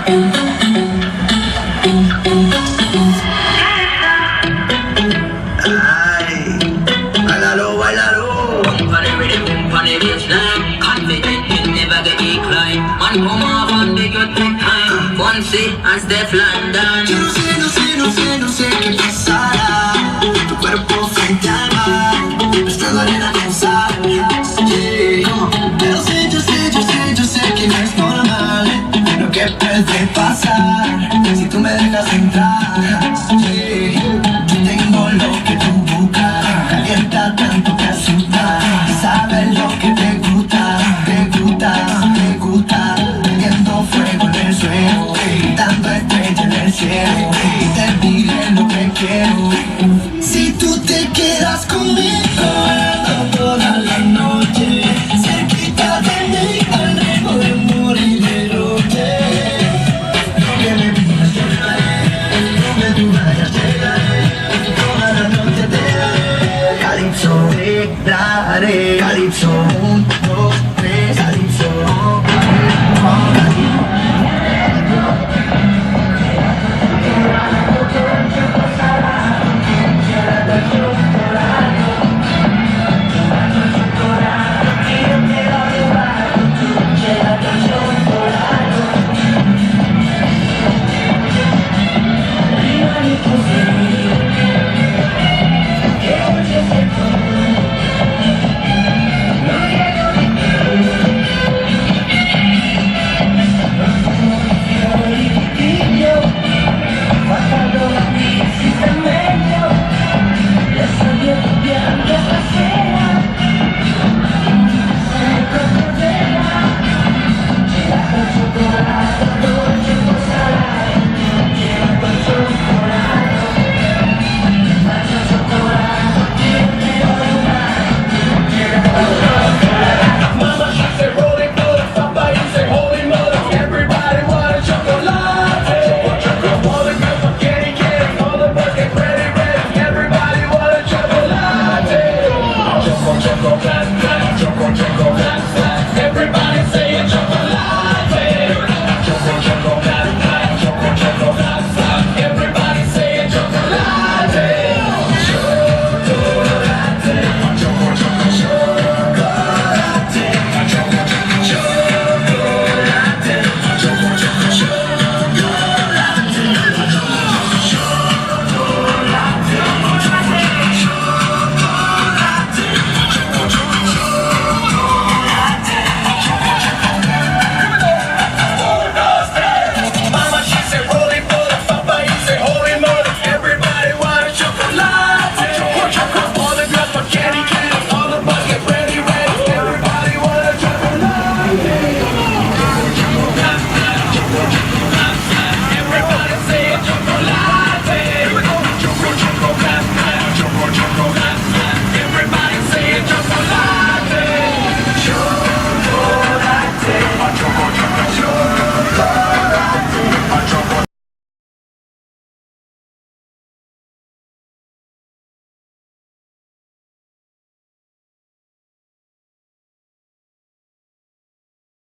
Ay, bailalo, bailalo. Company ready, company baseline. Confident you never get declined. Man come off and they get take time. Fonzie and Steph London. Yo no sé, no sé, no sé, no sé qué pasará. Tu cuerpo frente al mar, mezclando arena con sal. Yeah. Pero sé, yo sé, yo sé, yo sé que no es normal lo que puede pasar si tú me dejas entrar.